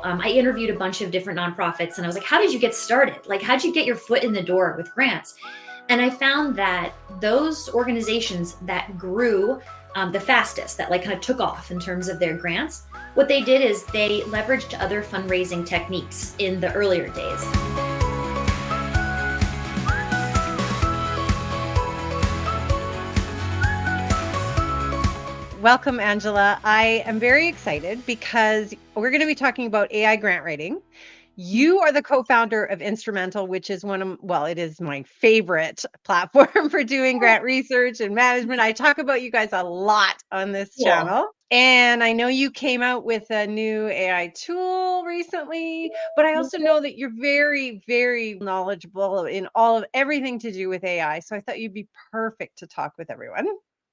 I interviewed a bunch of different nonprofits and I was like, how did you get started? Like, how'd you get your foot in the door with grants? And I found that those organizations that grew the fastest, that like kind of took off in terms of their grants, what they did is they leveraged other fundraising techniques in the earlier days. Welcome, Angela. I am very excited because we're going to be talking about AI grant writing. You are the co-founder of Instrumentl, which is it is my favorite platform for doing grant research and management. I talk about you guys a lot on this channel. And I know you came out with a new AI tool recently, but I also know that you're very, very knowledgeable in everything to do with AI. So I thought you'd be perfect to talk with everyone.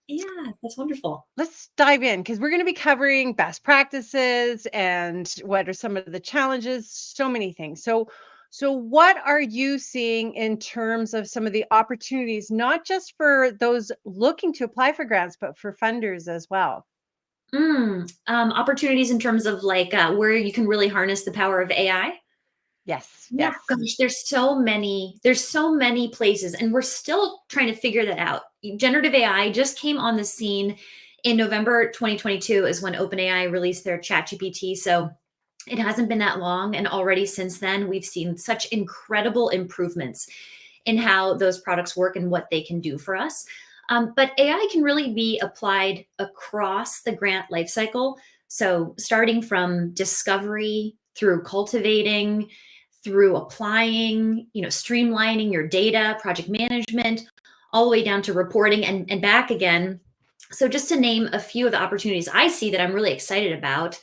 Yeah, that's wonderful. Let's dive in because we're going to be covering best practices and what are some of the challenges, so many things. So what are you seeing in terms of some of the opportunities, not just for those looking to apply for grants, but for funders as well? Opportunities in terms of like where you can really harness the power of AI. Yes. Yeah, gosh, there's so many places, and we're still trying to figure that out. Generative AI just came on the scene in November 2022 is when OpenAI released their ChatGPT. So it hasn't been that long, and already since then, we've seen such incredible improvements in how those products work and what they can do for us. But AI can really be applied across the grant lifecycle. So starting from discovery through cultivating, through applying, streamlining your data, project management, all the way down to reporting and back again. So just to name a few of the opportunities I see that I'm really excited about,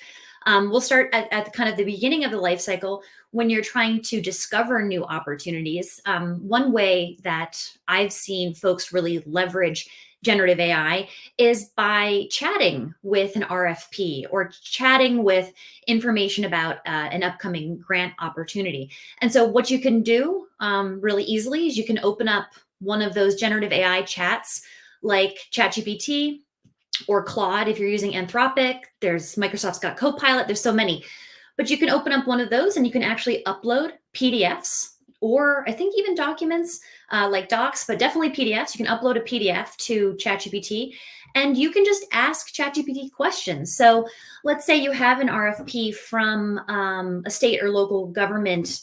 we'll start at kind of the beginning of the life cycle when you're trying to discover new opportunities. One way that I've seen folks really leverage generative AI is by chatting with an RFP or chatting with information about an upcoming grant opportunity. And so what you can do really easily is you can open up one of those generative AI chats like ChatGPT or Claude if you're using Anthropic. There's Microsoft's got Copilot. There's so many. But you can open up one of those and you can actually upload PDFs or I think even documents like docs, but definitely PDFs. You can upload a PDF to ChatGPT and you can just ask ChatGPT questions. So let's say you have an RFP from a state or local government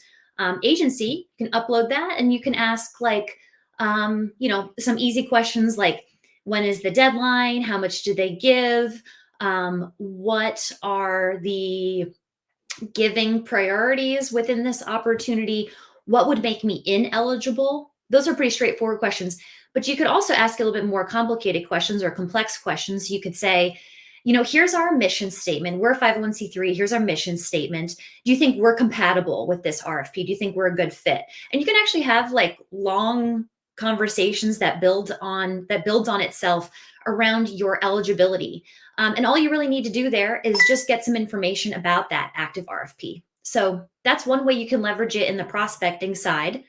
agency. You can upload that and you can ask like, some easy questions like, when is the deadline? How much do they give? What are the giving priorities within this opportunity? What would make me ineligible? Those are pretty straightforward questions. But you could also ask a little bit more complicated questions or complex questions. You could say, here's our mission statement. We're a 501c3. Here's our mission statement. Do you think we're compatible with this RFP? Do you think we're a good fit? And you can actually have like long conversations that builds on itself around your eligibility. And all you really need to do there is just get some information about that active RFP. So that's one way you can leverage it in the prospecting side.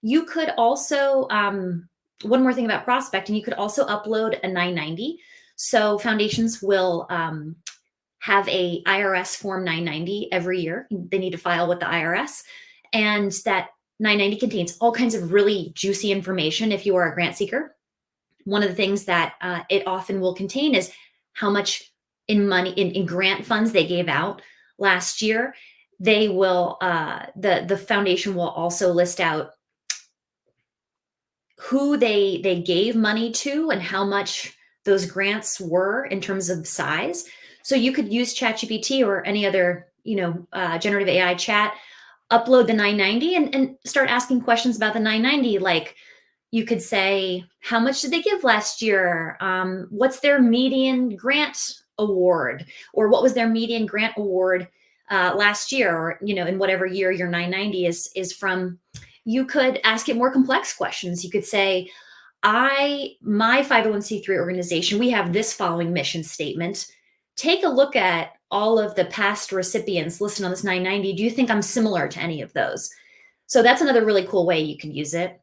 You could also, one more thing about prospecting, you could also upload a 990. So foundations will have a IRS form 990 every year. They need to file with the IRS. And that 990 contains all kinds of really juicy information if you are a grant seeker. One of the things that it often will contain is how much in money in grant funds they gave out last year. They will the foundation will also list out who they gave money to and how much those grants were in terms of size. So you could use ChatGPT or any other generative AI chat, upload the 990 and start asking questions about the 990. Like you could say, how much did they give last year? What's their median grant award? Or what was their median grant award last year? Or, in whatever year your 990 is from. You could ask it more complex questions. You could say, my 501c3 organization, we have this following mission statement. Take a look at all of the past recipients listed on this 990. Do you think I'm similar to any of those? So that's another really cool way you can use it.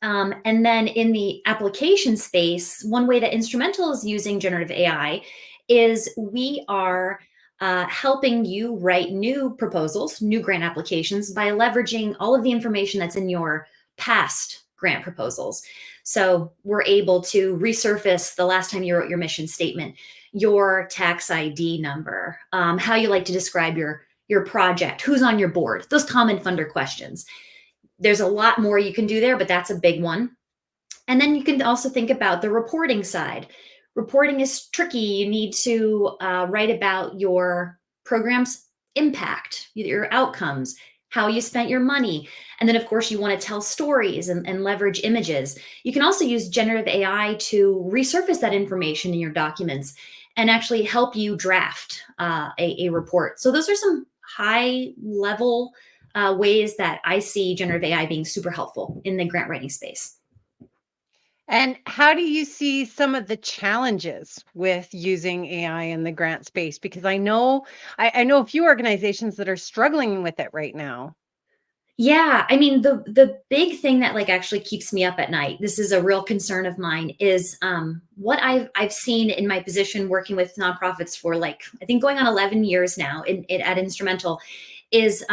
And then in the application space, one way that Instrumentl is using generative AI is we are helping you write new proposals, new grant applications by leveraging all of the information that's in your past grant proposals. So we're able to resurface the last time you wrote your mission statement, your tax ID number, how you like to describe your project, who's on your board, those common funder questions. There's a lot more you can do there, but that's a big one. And then you can also think about the reporting side. Reporting is tricky. You need to write about your program's impact, your outcomes, how you spent your money. And then, of course, you want to tell stories and leverage images. You can also use generative AI to resurface that information in your documents and actually help you draft a report. So those are some high level ways that I see generative AI being super helpful in the grant writing space. And how do you see some of the challenges with using AI in the grant space? Because I know a few organizations that are struggling with it right now. Yeah, I mean, the big thing that like actually keeps me up at night, this is a real concern of mine, is what I've seen in my position working with nonprofits for like I think going on 11 years now at Instrumentl, is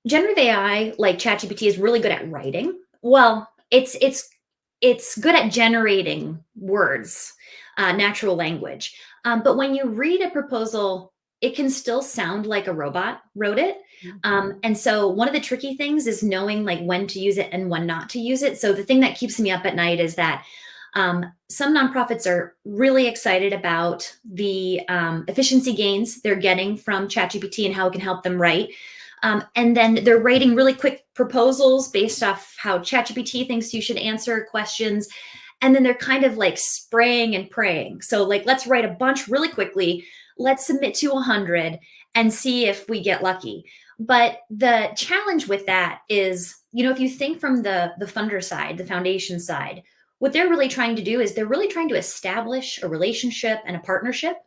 generative AI like ChatGPT is really good at writing. Well, it's good at generating words, natural language. But when you read a proposal, it can still sound like a robot wrote it. And so one of the tricky things is knowing like when to use it and when not to use it. So the thing that keeps me up at night is that some nonprofits are really excited about the efficiency gains they're getting from ChatGPT and how it can help them write. And then they're writing really quick proposals based off how ChatGPT thinks you should answer questions. And then they're kind of like spraying and praying. So like, let's write a bunch really quickly. Let's submit to 100 and see if we get lucky. But the challenge with that is, if you think from the funder side, the foundation side, what they're really trying to do is they're really trying to establish a relationship and a partnership.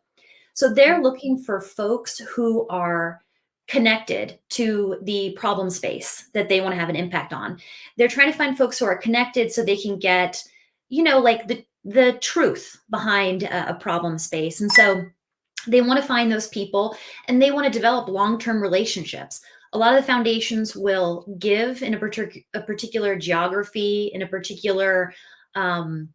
So they're looking for folks who are connected to the problem space that they want to have an impact on. They're trying to find folks who are connected so they can get, like the truth behind a problem space. And so they want to find those people and they want to develop long-term relationships. A lot of the foundations will give in a particular geography, in a particular kind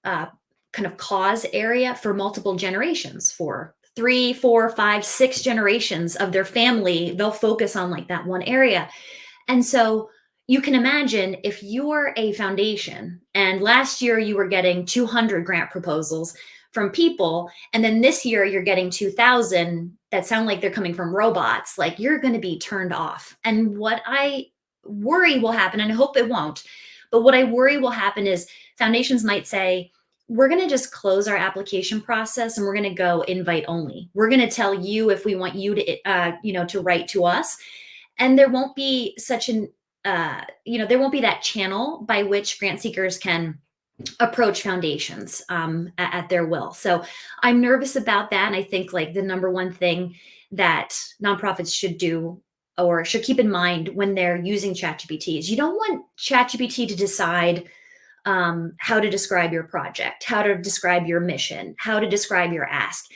of cause area for multiple generations, for 3, 4, 5, 6 generations of their family. They'll focus on like that one area. And so you can imagine if you're a foundation and last year you were getting 200 grant proposals from people, and then this year you're getting 2,000 that sound like they're coming from robots, like you're going to be turned off. And what I worry will happen, and I hope it won't, but what I worry will happen is foundations might say, we're going to just close our application process and we're going to go invite only. We're going to tell you if we want you to, to write to us. And there won't be such an, there won't be that channel by which grant seekers can approach foundations at their will. So I'm nervous about that. And I think like the number one thing that nonprofits should do or should keep in mind when they're using ChatGPT is you don't want ChatGPT to decide how to describe your project, how to describe your mission, how to describe your ask.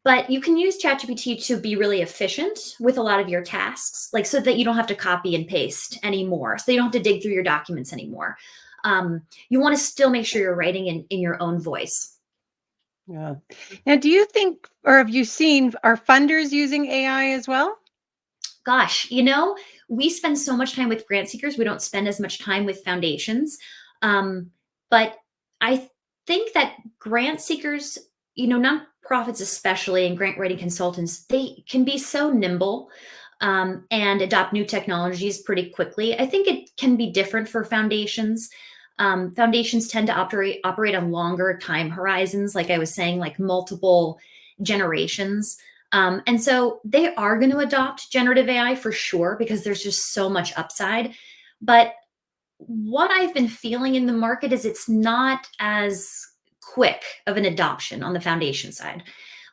But you can use ChatGPT to be really efficient with a lot of your tasks, like so that you don't have to copy and paste anymore. So you don't have to dig through your documents anymore. You want to still make sure you're writing in your own voice. Yeah. Now, do you think, or have you seen, are funders using AI as well? Gosh, we spend so much time with grant seekers. We don't spend as much time with foundations. But I think that grant seekers, nonprofits especially, and grant writing consultants, they can be so nimble and adopt new technologies pretty quickly. I think it can be different for foundations. Foundations tend to operate on longer time horizons, like I was saying, like multiple generations. And so they are going to adopt generative AI for sure, because there's just so much upside. But what I've been feeling in the market is it's not as quick of an adoption on the foundation side.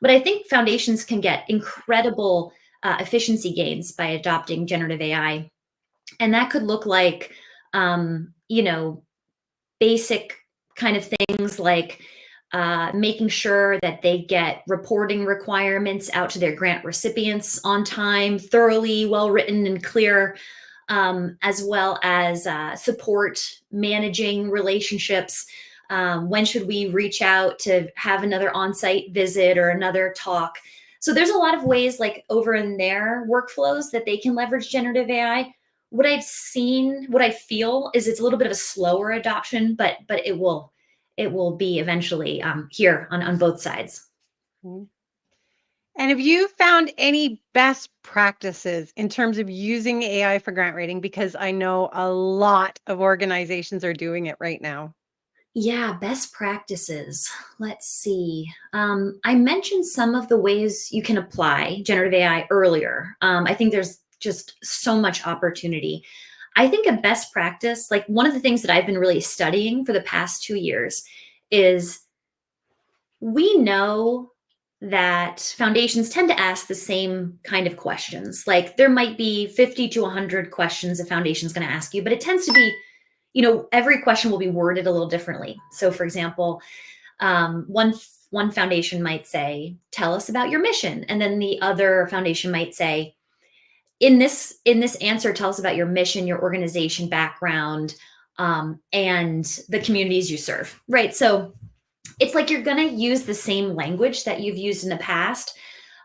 But I think foundations can get incredible efficiency gains by adopting generative AI. And that could look like, basic kind of things like making sure that they get reporting requirements out to their grant recipients on time, thoroughly, well written, and clear, as well as support managing relationships. When should we reach out to have another on site visit or another talk? So there's a lot of ways, like over in their workflows, that they can leverage generative AI. What I've seen, what I feel is it's a little bit of a slower adoption, but it will be eventually here on both sides. Mhm. And have you found any best practices in terms of using AI for grant writing? Because I know a lot of organizations are doing it right now. Yeah, best practices. Let's see. I mentioned some of the ways you can apply generative AI earlier. I think there's just so much opportunity. I think a best practice, like one of the things that I've been really studying for the past 2 years, is we know that foundations tend to ask the same kind of questions. Like there might be 50 to 100 questions a foundation's going to ask you, but it tends to be, every question will be worded a little differently. So, for example, one foundation might say, "Tell us about your mission," and then the other foundation might say, "In this answer, tell us about your mission, your organization background, and the communities you serve." Right. So it's like you're going to use the same language that you've used in the past,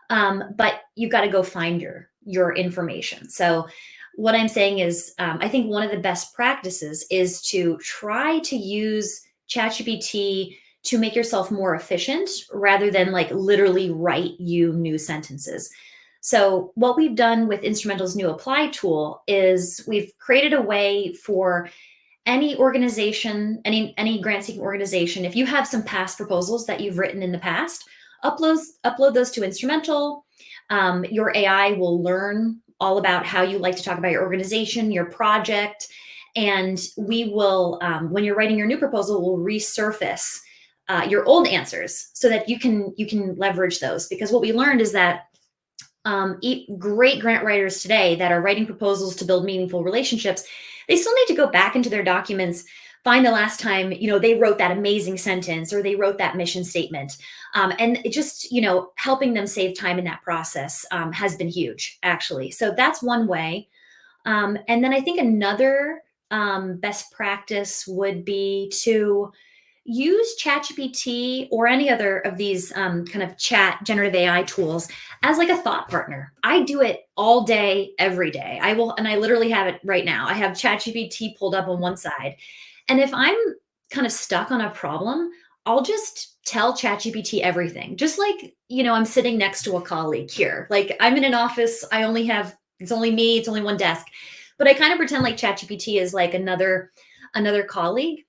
but you've got to go find your information. So what I'm saying is, I think one of the best practices is to try to use ChatGPT to make yourself more efficient rather than like literally write you new sentences. So what we've done with Instrumental's new apply tool is we've created a way for any organization, any grant seeking organization, if you have some past proposals that you've written in the past, upload those to Instrumentl. Your AI will learn all about how you like to talk about your organization, your project, and we will, when you're writing your new proposal, we'll resurface your old answers so that you can leverage those. Because what we learned is that great grant writers today that are writing proposals to build meaningful relationships, they still need to go back into their documents, find the last time they wrote that amazing sentence or they wrote that mission statement, and it just helping them save time in that process has been huge, actually. So that's one way. And then I think another best practice would be to use ChatGPT or any other of these kind of chat generative AI tools as like a thought partner. I do it all day, every day. I will, and I literally have it right now. I have ChatGPT pulled up on one side. And if I'm kind of stuck on a problem, I'll just tell ChatGPT everything. Just like, I'm sitting next to a colleague here. Like I'm in an office, it's only me, it's only one desk. But I kind of pretend like ChatGPT is like another colleague,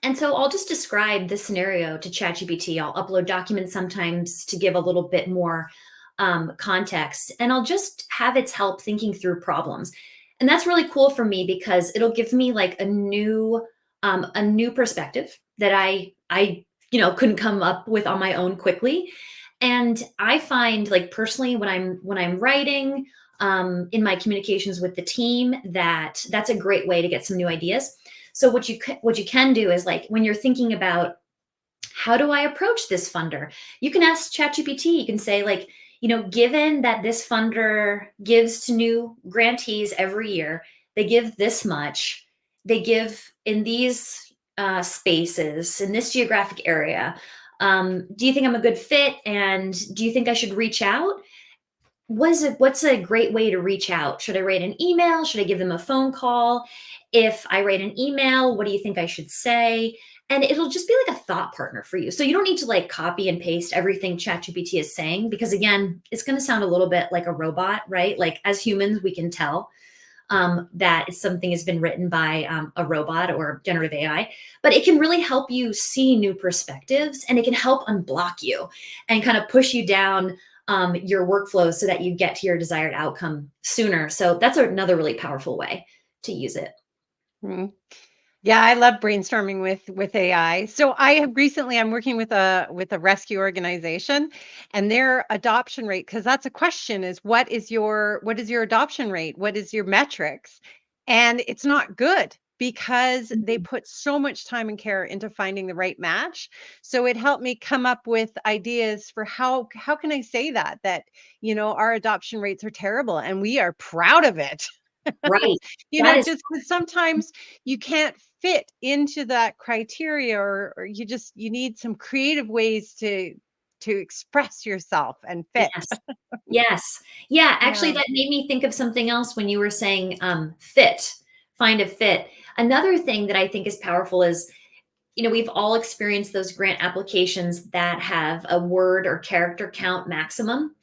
and so I'll just describe the scenario to ChatGPT. I'll upload documents sometimes to give a little bit more context, and I'll just have its help thinking through problems. And that's really cool for me because it'll give me like a new perspective that I couldn't come up with on my own quickly. And I find, like, personally, when I'm writing in my communications with the team, that's a great way to get some new ideas. So what you can do is, like, when you're thinking about how do I approach this funder, you can ask ChatGPT. You can say, like, given that this funder gives to new grantees every year, they give this much, they give in these spaces in this geographic area. Do you think I'm a good fit? And do you think I should reach out? What's a great way to reach out? Should I write an email? Should I give them a phone call? If I write an email, what do you think I should say? And it'll just be like a thought partner for you. So you don't need to like copy and paste everything ChatGPT is saying, because again, it's going to sound a little bit like a robot, right? Like as humans, we can tell that something has been written by a robot or generative AI, but it can really help you see new perspectives, and it can help unblock you and kind of push you down your workflow so that you get to your desired outcome sooner. So that's another really powerful way to use it. Mhm. Yeah, I love brainstorming with AI. So I'm working with a rescue organization, and their adoption rate, because that's a question, is what is your adoption rate? What is your metrics? And it's not good. because they Mhm. put so much time and care into finding the right match. So it helped me come up with ideas for how can I say that, our adoption rates are terrible and we are proud of it. Right. That is Just 'cause sometimes you can't fit into that criteria, or you need some creative ways to express yourself and fit. yes. Yes. Yeah, actually, Yeah. that made me think of something else when you were saying, fit, find a fit. Another thing that I think is powerful is, we've all experienced those grant applications that have a word or character count maximum.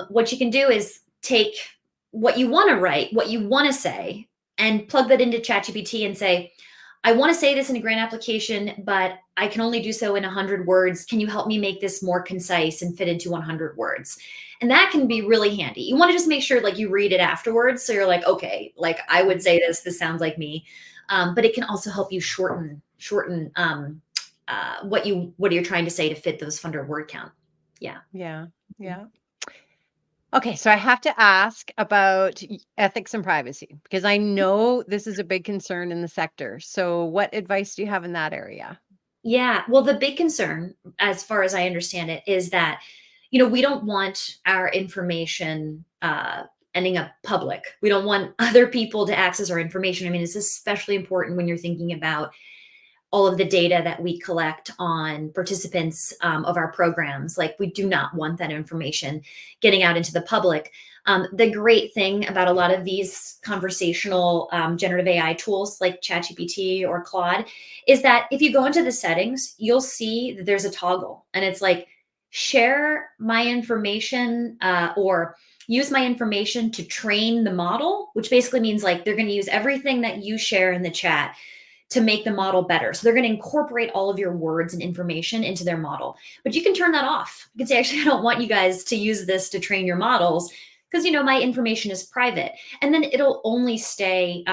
What you can do is take what you want to write, what you want to say, and plug that into ChatGPT and say, I want to say this in a grant application, but I can only do so in 100 words. Can you help me make this more concise and fit into 100 words? And that can be really handy. You want to just make sure like you read it afterwards. So you're like, okay, like I would say this, this sounds like me. But it can also help you shorten what you're trying to say to fit those 100 word count. Yeah. Yeah. Yeah. Okay, so I have to ask about ethics and privacy because I know this is a big concern in the sector. So, what advice do you have in that area? Yeah. Well, the big concern, as far as I understand it, is that, we don't want our information ending up public. We don't want other people to access our information. I mean, it's especially important when you're thinking about all of the data that we collect on participants of our programs. Like, we do not want that information getting out into the public. The great thing about a lot of these conversational generative AI tools like ChatGPT or Claude is that if you go into the settings, you'll see that there's a toggle and it's like, share my information or use my information to train the model, which basically means like they're going to use everything that you share in the chat to make the model better. So they're going to incorporate all of your words and information into their model. But you can turn that off. You can say, actually, I don't want you guys to use this to train your models because, my information is private. And then it'll only stay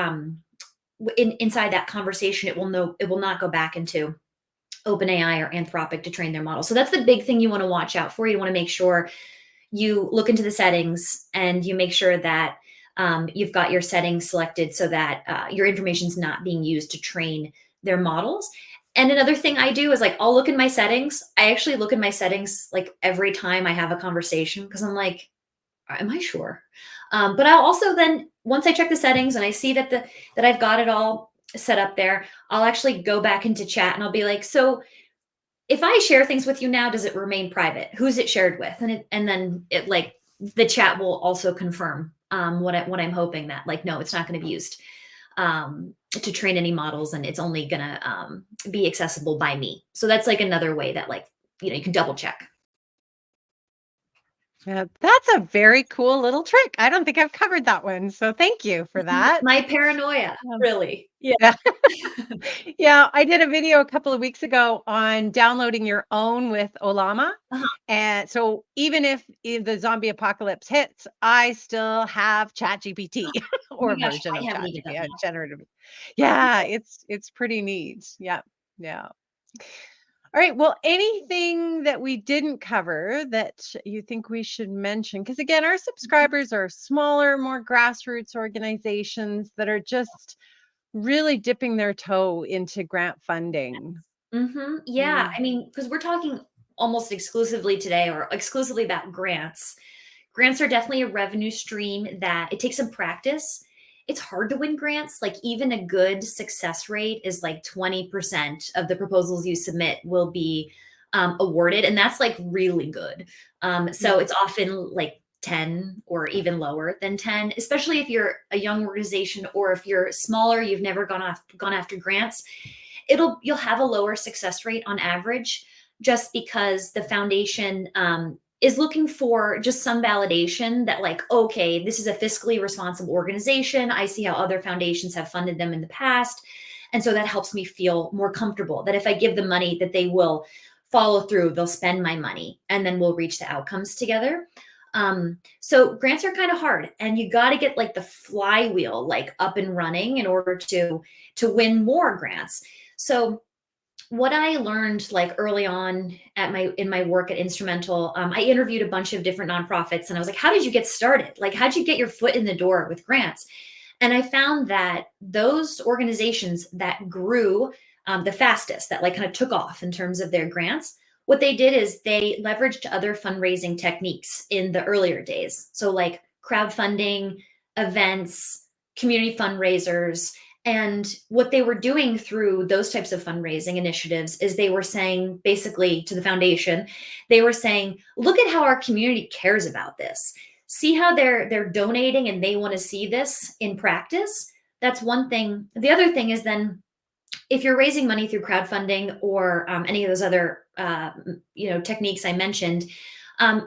inside that conversation. It will not go back into OpenAI or Anthropic to train their model. So that's the big thing you want to watch out for. You want to make sure you look into the settings and you make sure that you've got your settings selected so that your information is not being used to train their models. And another thing I do is like, I'll look in my settings. I actually look in my settings like every time I have a conversation because I'm like, am I sure? But I'll also then, once I check the settings and I see that I've got it all set up there, I'll actually go back into chat and I'll be like, so if I share things with you now, does it remain private? Who's it shared with? And then it like the chat will also confirm what I'm hoping that like, no, it's not going to be used to train any models, and it's only going to be accessible by me. So that's like another way that like, you can double check. Yeah, that's a very cool little trick. I don't think I've covered that one. So, thank you for that. My paranoia, Um, really. Yeah. Yeah. Yeah, I did a video a couple of weeks ago on downloading your own with Olama. Uh-huh. And so even if the zombie apocalypse hits, I still have ChatGPT Oh or my a gosh, version I of haven't even done ChatGPT, that. generative. Yeah, it's pretty neat. Yeah. Yeah. All right. Well, anything that we didn't cover that you think we should mention? Because again, our subscribers are smaller, more grassroots organizations that are just really dipping their toe into grant funding. Yeah. Mm. I mean, because we're talking almost exclusively today or exclusively about grants. Grants are definitely a revenue stream that it takes some practice. It's hard to win grants. Like, even a good success rate is like 20% of the proposals you submit will be awarded. And that's like really good. So Yeah. it's often like 10 or even lower than 10, especially if you're a young organization or if you're smaller, you've never gone after grants. You'll have a lower success rate on average just because the foundation is looking for just some validation that like, okay, this is a fiscally responsible organization. I see how other foundations have funded them in the past. And so that helps me feel more comfortable that if I give them money, that they will follow through, they'll spend my money, and then we'll reach the outcomes together. So grants are kind of hard, and you got to get like the flywheel like up and running in order to win more grants. So what I learned like early on in my work at Instrumentl, I interviewed a bunch of different nonprofits, and I was like, "How did you get started? Like, how'd you get your foot in the door with grants?" And I found that those organizations that grew the fastest, that like kind of took off in terms of their grants, what they did is they leveraged other fundraising techniques in the earlier days. So, like crowdfunding, events, community fundraisers. And what they were doing through those types of fundraising initiatives is they were saying basically to the foundation, they were saying, look at how our community cares about this. See how they're donating and they want to see this in practice. That's one thing. The other thing is then if you're raising money through crowdfunding or any of those other techniques I mentioned,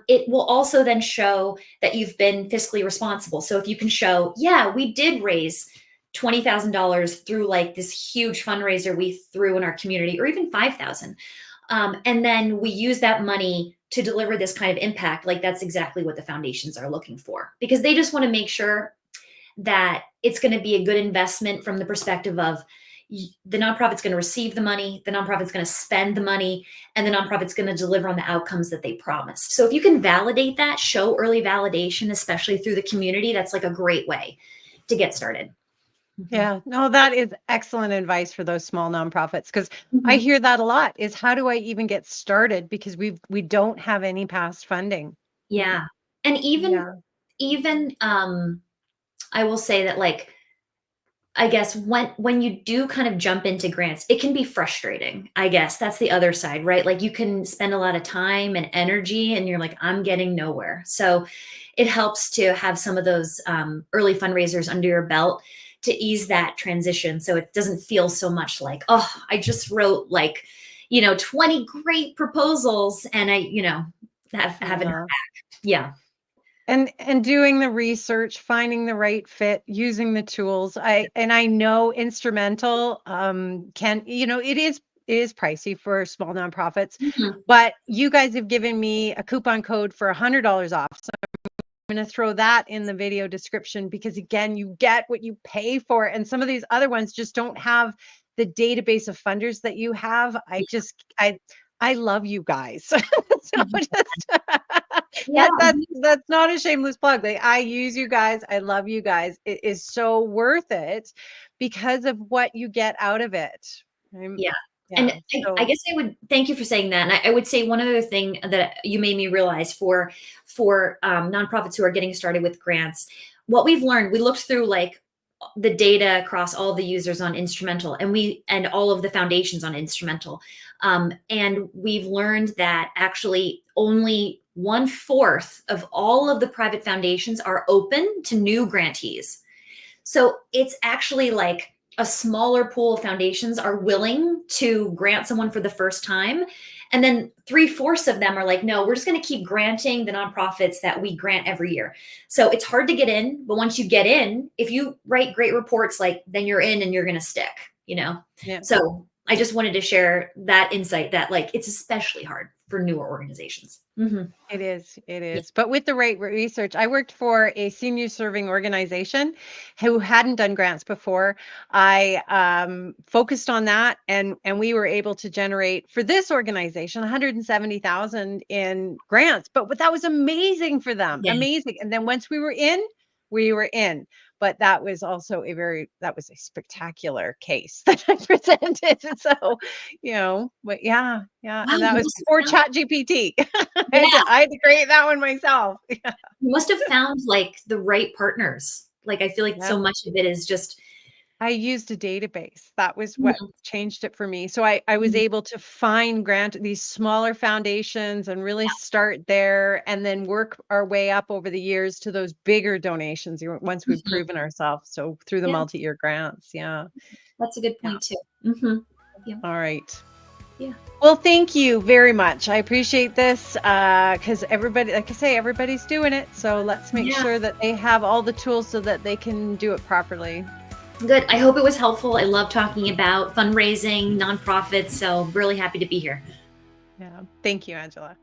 it will also then show that you've been fiscally responsible. So if you can show, yeah, we did raise $20,000 through like this huge fundraiser we threw in our community, or even 5,000, and then we use that money to deliver this kind of impact. Like that's exactly what the foundations are looking for, because they just want to make sure that it's going to be a good investment from the perspective of the nonprofit's going to receive the money, the nonprofit's going to spend the money, and the nonprofit's going to deliver on the outcomes that they promised. So if you can validate that, show early validation, especially through the community, that's like a great way to get started. Yeah, no, that is excellent advice for those small nonprofits, because I Mhm. hear that a lot is how do I even get started because we don't have any past funding. Yeah. And Yeah. even I will say that like I guess when you do kind of jump into grants, it can be frustrating. I guess that's the other side, right? Like you can spend a lot of time and energy and you're like, I'm getting nowhere. So it helps to have some of those early fundraisers under your belt to ease that transition. So it doesn't feel so much like, oh, I just wrote like, 20 great proposals and haven't. Yeah. Yeah. And doing the research, finding the right fit, using the tools. I know Instrumentl can, it is pricey for small nonprofits, Mhm. but you guys have given me a coupon code for $100 off. So I'm going to throw that in the video description because again, you get what you pay for. And some of these other ones just don't have the database of funders that you have. I love you guys. So just Yeah. that's not a shameless plug. Like I use you guys. I love you guys. It is so worth it because of what you get out of it. I'm- Yeah. And yeah. I So guess I would thank you for saying that. And I would say one other thing that you made me realize for nonprofits who are getting started with grants, what we've learned, we looked through like the data across all the users on Instrumentl and all of the foundations on Instrumentl. And we've learned that actually only 1/4 of all of the private foundations are open to new grantees. So it's actually like a smaller pool of foundations are willing to grant someone for the first time. And then 3/4 of them are like, no, we're just going to keep granting the nonprofits that we grant every year. So it's hard to get in. But once you get in, if you write great reports, like then you're in and you're going to stick. yeah. So I just wanted to share that insight that like it's especially hard for newer organizations. Mhm. It is. It Yeah. is. But with the right research, I worked for a senior serving organization who hadn't done grants before. I focused on that, and we were able to generate for this organization 170,000 in grants. But that was amazing for them, Yeah. amazing. And then once we were in, we were in. But that was also that was a spectacular case that I presented. So, but yeah, yeah. Wow. And that You was must before have found, Chat GPT. yeah. I had to create that one myself. Yeah. You must have found like the right partners. Like I feel like Yeah. so much of it is just I used a database. That was what Mhm, changed it for me. So I was mhm, able to find these smaller foundations and really start there and then work our way up over the years to those bigger donations once we've mhm. proven ourselves. So through the Yeah, multi-year grants. Yeah. that's a good Yeah. point too. Mhm. Yeah, All right. yeah, Well, thank you very much. I appreciate this because everybody, like I say, everybody's doing it. So let's make yeah. sure that they have all the tools so that they can do it properly. Good. I hope it was helpful. I love talking about fundraising, nonprofits, so really happy to be here. Yeah. Thank you, Angela.